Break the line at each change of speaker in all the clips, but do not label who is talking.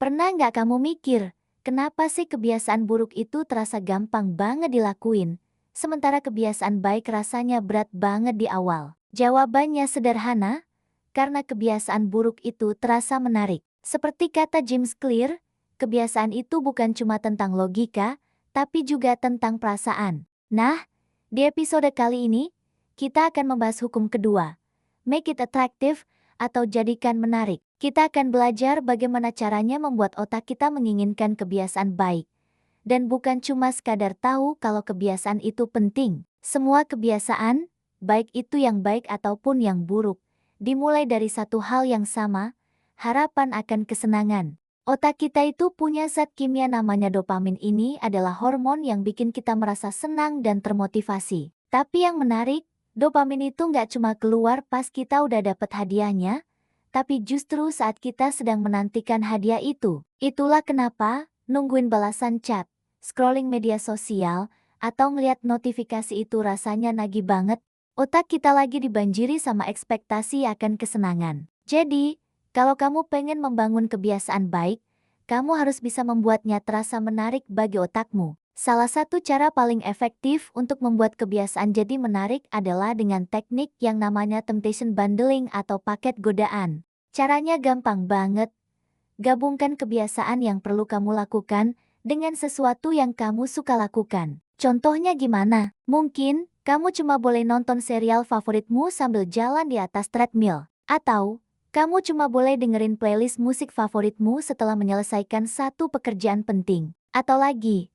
Pernah nggak kamu mikir, kenapa sih kebiasaan buruk itu terasa gampang banget dilakuin, sementara kebiasaan baik rasanya berat banget di awal? Jawabannya sederhana, karena kebiasaan buruk itu terasa menarik. Seperti kata James Clear, kebiasaan itu bukan cuma tentang logika, tapi juga tentang perasaan. Nah, di episode kali ini, kita akan membahas hukum kedua, make it attractive, atau jadikan menarik. Kita akan belajar bagaimana caranya membuat otak kita menginginkan kebiasaan baik. Dan bukan cuma sekadar tahu kalau kebiasaan itu penting. Semua kebiasaan, baik itu yang baik ataupun yang buruk, dimulai dari satu hal yang sama, harapan akan kesenangan. Otak kita itu punya zat kimia namanya dopamin. Ini adalah hormon yang bikin kita merasa senang dan termotivasi. Tapi yang menarik, dopamin itu nggak cuma keluar pas kita udah dapet hadiahnya, tapi justru saat kita sedang menantikan hadiah itu. Itulah kenapa, nungguin balasan chat, scrolling media sosial, atau ngeliat notifikasi itu rasanya nagih banget. Otak kita lagi dibanjiri sama ekspektasi akan kesenangan. Jadi, kalau kamu pengen membangun kebiasaan baik, kamu harus bisa membuatnya terasa menarik bagi otakmu. Salah satu cara paling efektif untuk membuat kebiasaan jadi menarik adalah dengan teknik yang namanya temptation bundling atau paket godaan. Caranya gampang banget. Gabungkan kebiasaan yang perlu kamu lakukan dengan sesuatu yang kamu suka lakukan. Contohnya gimana? Mungkin, kamu cuma boleh nonton serial favoritmu sambil jalan di atas treadmill. Atau, kamu cuma boleh dengerin playlist musik favoritmu setelah menyelesaikan satu pekerjaan penting. Atau lagi,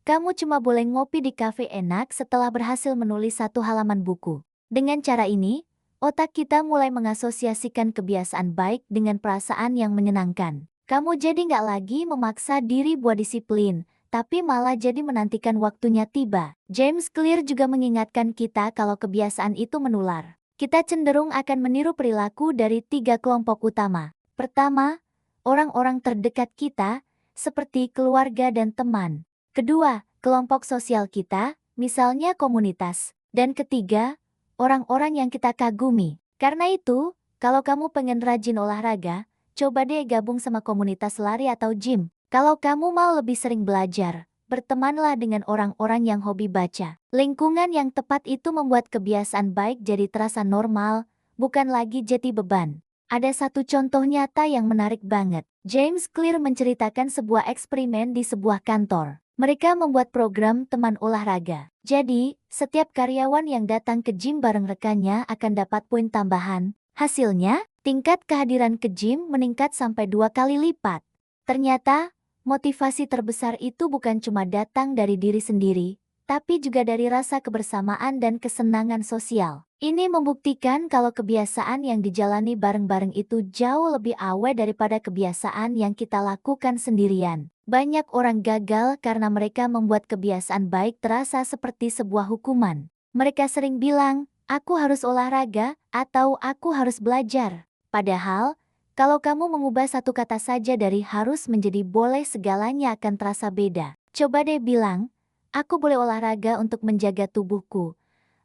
kamu cuma boleh ngopi di kafe enak setelah berhasil menulis satu halaman buku. Dengan cara ini, otak kita mulai mengasosiasikan kebiasaan baik dengan perasaan yang menyenangkan. Kamu jadi nggak lagi memaksa diri buat disiplin, tapi malah jadi menantikan waktunya tiba. James Clear juga mengingatkan kita kalau kebiasaan itu menular. Kita cenderung akan meniru perilaku dari 3 kelompok utama. Pertama, orang-orang terdekat kita, seperti keluarga dan teman. Kedua, kelompok sosial kita, misalnya komunitas. Dan ketiga, orang-orang yang kita kagumi. Karena itu, kalau kamu pengen rajin olahraga, coba deh gabung sama komunitas lari atau gym. Kalau kamu mau lebih sering belajar, bertemanlah dengan orang-orang yang hobi baca. Lingkungan yang tepat itu membuat kebiasaan baik jadi terasa normal, bukan lagi jadi beban. Ada satu contoh nyata yang menarik banget. James Clear menceritakan sebuah eksperimen di sebuah kantor. Mereka membuat program teman olahraga. Jadi, setiap karyawan yang datang ke gym bareng rekannya akan dapat poin tambahan. Hasilnya, tingkat kehadiran ke gym meningkat sampai 2 kali lipat. Ternyata, motivasi terbesar itu bukan cuma datang dari diri sendiri, tapi juga dari rasa kebersamaan dan kesenangan sosial. Ini membuktikan kalau kebiasaan yang dijalani bareng-bareng itu jauh lebih awet daripada kebiasaan yang kita lakukan sendirian. Banyak orang gagal karena mereka membuat kebiasaan baik terasa seperti sebuah hukuman. Mereka sering bilang, aku harus olahraga, atau aku harus belajar. Padahal, kalau kamu mengubah satu kata saja dari harus menjadi boleh, segalanya akan terasa beda. Coba deh bilang, aku boleh olahraga untuk menjaga tubuhku.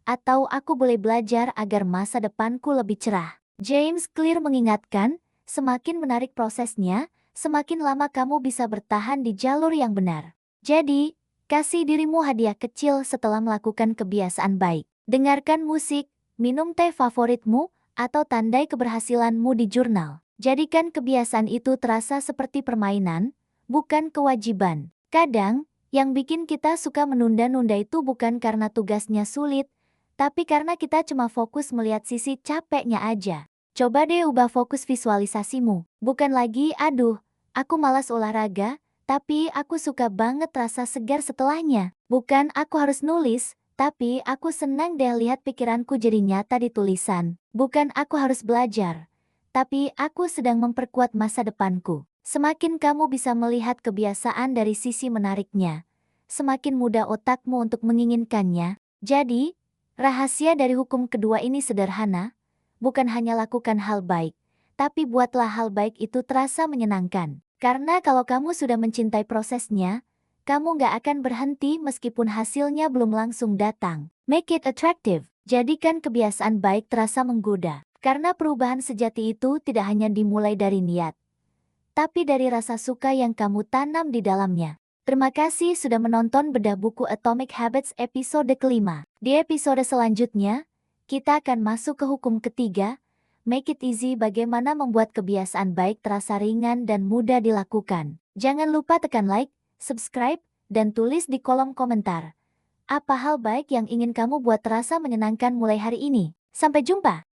Atau aku boleh belajar agar masa depanku lebih cerah. James Clear mengingatkan, semakin menarik prosesnya, semakin lama kamu bisa bertahan di jalur yang benar. Jadi, kasih dirimu hadiah kecil setelah melakukan kebiasaan baik. Dengarkan musik, minum teh favoritmu, atau tandai keberhasilanmu di jurnal. Jadikan kebiasaan itu terasa seperti permainan, bukan kewajiban. Kadang, yang bikin kita suka menunda-nunda itu bukan karena tugasnya sulit, tapi karena kita cuma fokus melihat sisi capeknya aja. Coba deh ubah fokus visualisasimu. Bukan lagi, aduh, aku malas olahraga, tapi aku suka banget rasa segar setelahnya. Bukan aku harus nulis, tapi aku senang deh lihat pikiranku jadi nyata di tulisan. Bukan aku harus belajar, tapi aku sedang memperkuat masa depanku. Semakin kamu bisa melihat kebiasaan dari sisi menariknya, semakin mudah otakmu untuk menginginkannya. Jadi, rahasia dari hukum kedua ini sederhana, bukan hanya lakukan hal baik, tapi buatlah hal baik itu terasa menyenangkan. Karena kalau kamu sudah mencintai prosesnya, kamu nggak akan berhenti meskipun hasilnya belum langsung datang. Make it attractive. Jadikan kebiasaan baik terasa menggoda. Karena perubahan sejati itu tidak hanya dimulai dari niat, tapi dari rasa suka yang kamu tanam di dalamnya. Terima kasih sudah menonton bedah buku Atomic Habits episode kelima. Di episode selanjutnya, kita akan masuk ke hukum ketiga, make it easy, bagaimana membuat kebiasaan baik terasa ringan dan mudah dilakukan. Jangan lupa tekan like, subscribe, dan tulis di kolom komentar. Apa hal baik yang ingin kamu buat terasa menyenangkan mulai hari ini? Sampai jumpa!